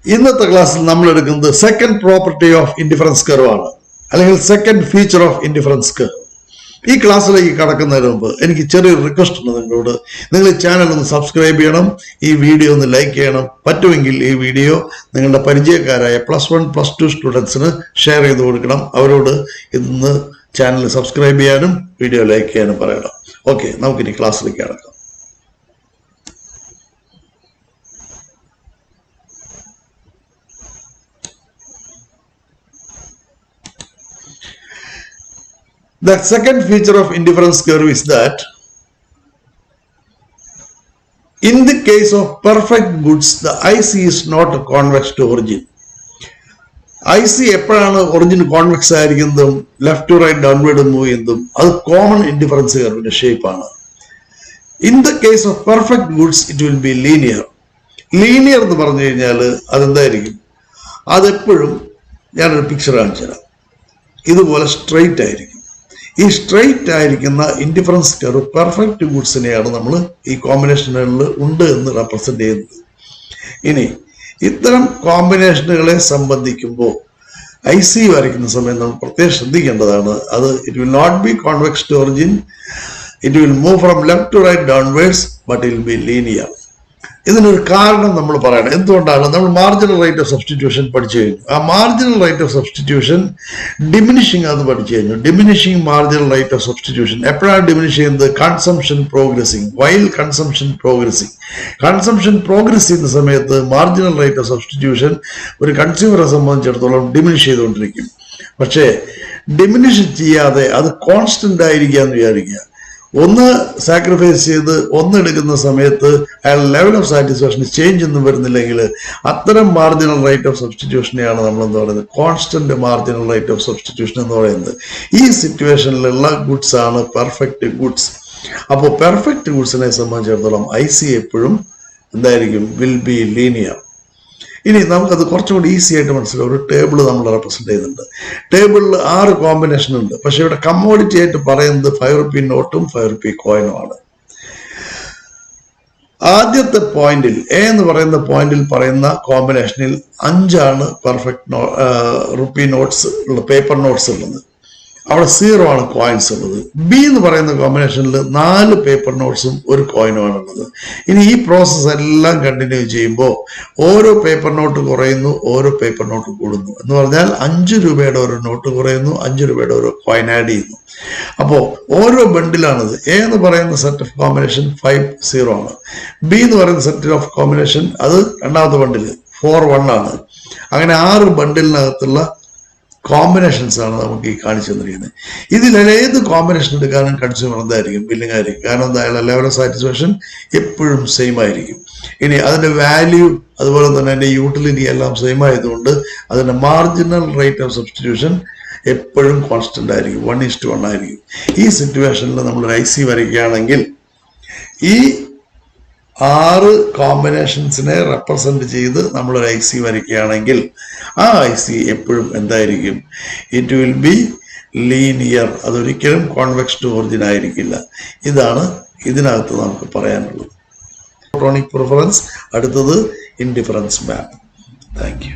ഇന്നത്തെ ക്ലാസ്സിൽ നമ്മൾ എടുക്കുന്നത് second property of indifference curve ആണ്, അല്ലെങ്കിൽ second feature of indifference curve. ഈ ക്ലാസ്സിലേക്ക് കടക്കുന്നതിന് മുമ്പ് എനിക്ക് ചെറിയൊരു റിക്വസ്റ്റ് ഉണ്ട് നിങ്ങളോട്. നിങ്ങൾ ഈ ചാനൽ ഒന്ന് സബ്സ്ക്രൈബ് ചെയ്യണം, ഈ വീഡിയോ ഒന്ന് ലൈക്ക് ചെയ്യണം, പറ്റുമെങ്കിൽ ഈ വീഡിയോ നിങ്ങളുടെ പരിചയക്കാരായ +1 +2 സ്റ്റുഡൻസിന് ഷെയർ ചെയ്ത് കൊടുക്കണം. അവരോട് ഇന്ന് ചാനൽ സബ്സ്ക്രൈബ് ചെയ്യാനും വീഡിയോ ലൈക്ക് ചെയ്യാനും പറയണം. ഓക്കെ, നമുക്കിനി ക്ലാസ്സിലേക്ക് കടക്കാം. The second feature of indifference curve is that in the case of perfect goods, the IC is not convex to origin. IC എപ്പോഴാണ് ഒറിജിൻ കോൺവെക്സ് ആയിരിക്കുന്നതും left to right downward move ചെയ്യുന്നതും അത് common indifference കർവിന്റെ ഷേപ്പാണ്. In the case of perfect goods it will be linear. Linear എന്ന് പറഞ്ഞു കഴിഞ്ഞാൽ അതെന്തായിരിക്കും? അതെപ്പോഴും ഞാനൊരു പിക്ചർ കാണിച്ചു തരാം. ഇതുപോലെ സ്ട്രെയിറ്റ് ആയിരിക്കും. ഈ സ്ട്രെയിറ്റ് ആയിരിക്കുന്ന ഇൻഡിഫറൻസ് കർവ് പെർഫെക്റ്റ് ഗുഡ്സിനെയാണ് നമ്മൾ ഈ കോമ്പിനേഷനുകളിൽ ഉണ്ട് എന്ന് റെപ്രസെന്റ് ചെയ്യുന്നത്. ഇനി ഇത്തരം കോമ്പിനേഷനുകളെ സംബന്ധിക്കുമ്പോൾ IC വരയ്ക്കുന്ന സമയം നമ്മൾ പ്രത്യേകം ശ്രദ്ധിക്കേണ്ടതാണ്. അത് it will not be convex to origin, it will move from left to right downwards, but it will be linear. ഇതിനൊരു കാരണം നമ്മൾ പറയണം. എന്തുകൊണ്ടാണ്? നമ്മൾ മാർജിനൽ റേറ്റ് ഓഫ് സബ്സ്റ്റിറ്റ്യൂഷൻ പഠിച്ചു കഴിഞ്ഞു. ആ marginal rate of substitution diminishing അത് പഠിച്ചു കഴിഞ്ഞു. Diminishing marginal rate of substitution എപ്പോഴാണ് ഡിമിനിഷ് ചെയ്യുന്നത്? Consumption progressing. While consumption progressing. Consumption progress ചെയ്യുന്ന സമയത്ത് മാർജിനൽ റേറ്റ് ഓഫ് സബ്സ്റ്റിറ്റ്യൂഷൻ ഒരു കൺസ്യൂമറെ സംബന്ധിച്ചിടത്തോളം ഡിമിനിഷ് ചെയ്തുകൊണ്ടിരിക്കും. പക്ഷേ ഡിമിനിഷ് ചെയ്യാതെ അത് കോൺസ്റ്റന്റ് ആയിരിക്കുക എന്ന് വിചാരിക്കുക. ഒന്ന് സാക്രിഫൈസ് ചെയ്ത് ഒന്നെടുക്കുന്ന സമയത്ത് അയാൾ ലെവൽ ഓഫ് സാറ്റിസ്ഫാക്ഷൻ ചേഞ്ച് ഒന്നും വരുന്നില്ലെങ്കിൽ അത്തരം മാർജിനൽ റേറ്റ് ഓഫ് സബ്സ്റ്റിറ്റ്യൂഷനെയാണ് നമ്മൾ എന്താ പറയുന്നത്? Constant marginal rate of substitution എന്ന് പറയുന്നത്. ഈ സിറ്റുവേഷനിലുള്ള ഗുഡ്സ് ആണ് പെർഫെക്റ്റ് ഗുഡ്സ്. അപ്പോൾ പെർഫെക്റ്റ് ഗുഡ്സിനെ സംബന്ധിച്ചിടത്തോളം IC എപ്പോഴും എന്തായിരിക്കും? Will be linear. ഇനി നമുക്കത് കുറച്ചുകൂടി ഈസി ആയിട്ട് മനസ്സിലാവും. ഒരു ടേബിൾ നമ്മൾ റെപ്രസെന്റ് ചെയ്യുന്നുണ്ട്. ടേബിളിൽ 6 കോമ്പിനേഷൻ ഉണ്ട്. പക്ഷെ ഇവിടെ കമ്മോഡിറ്റി ആയിട്ട് പറയുന്നത് 5 റുപ്പി നോട്ടും 5 റുപ്പി കോയിനും ആണ്. ആദ്യത്തെ പോയിന്റിൽ A എന്ന് പറയുന്ന പോയിന്റിൽ പറയുന്ന കോമ്പിനേഷനിൽ 5 പെർഫെക്റ്റ് റുപ്പി നോട്ട്സ് ഉള്ള പേപ്പർ നോട്ട്സ് ഉള്ളത്. അവിടെ 0 ആണ് കോയിൻസ് ഉള്ളത്. B എന്ന് പറയുന്ന കോമ്പിനേഷനിൽ 4 പേപ്പർ നോട്ട്സും 1 കോയിനുമാണ് ഉള്ളത്. ഇനി ഈ പ്രോസസ്സ് എല്ലാം കണ്ടിന്യൂ ചെയ്യുമ്പോൾ ഓരോ പേപ്പർ നോട്ട് കുറയുന്നു, ഓരോ പേപ്പർ നോട്ട് കൂടുന്നു. എന്ന് പറഞ്ഞാൽ 5 രൂപയുടെ ഒരു നോട്ട് കുറയുന്നു, 5 രൂപയുടെ ഒരു കോയിൻ ആഡ് ചെയ്യുന്നു. അപ്പോൾ ഓരോ ബണ്ടിലാണിത്. A എന്ന് പറയുന്ന സെറ്റ് ഓഫ് കോമ്പിനേഷൻ 5 0 ആണ്. B എന്ന് പറയുന്ന സെറ്റ് ഓഫ് കോമ്പിനേഷൻ അത് രണ്ടാമത്തെ ബണ്ടിൽ 4 1 ആണ്. അങ്ങനെ 6 ബണ്ടിലിനകത്തുള്ള കോമ്പിനേഷൻസ് ആണ് നമുക്ക് ഈ കാണിച്ചു തന്നിരിക്കുന്നത്. ഇതിൽ ഏത് കോമ്പിനേഷൻ എടുക്കാനും കൺസ്യൂമർ എന്തായിരിക്കും? ബില്ലിംഗ് ആയിരിക്കും. കാരണം എന്തായാലും ലെവൽ ഓഫ് സാറ്റിസ്ഫാക്ഷൻ എപ്പോഴും സെയിം ആയിരിക്കും. ഇനി അതിന്റെ വാല്യൂ അതുപോലെ തന്നെ അതിന്റെ യൂട്ടിലിറ്റി എല്ലാം സെയിം ആയതുകൊണ്ട് അതിന്റെ മാർജിനൽ റേറ്റ് ഓഫ് സബ്സ്റ്റിറ്റ്യൂഷൻ എപ്പോഴും കോൺസ്റ്റന്റ് ആയിരിക്കും. 1:1 ആയിരിക്കും. ഈ സിറ്റുവേഷനിൽ നമ്മൾ IC വരയ്ക്കുകയാണെങ്കിൽ ഈ 6 കോമ്പിനേഷൻസിനെ റെപ്രസെന്റ് ചെയ്ത് നമ്മളൊരു IC വരയ്ക്കുകയാണെങ്കിൽ ആ IC എപ്പോഴും എന്തായിരിക്കും? It will be linear. അതൊരിക്കലും കോൺവെക്സ് ടു ഒറിജിൻ ആയിരിക്കില്ല. ഇതാണ് ഇതിനകത്ത് നമുക്ക് പറയാനുള്ളത്. Electronic preference. അടുത്തത് ഇൻഡിഫറൻസ് മാപ്പ്. Thank you.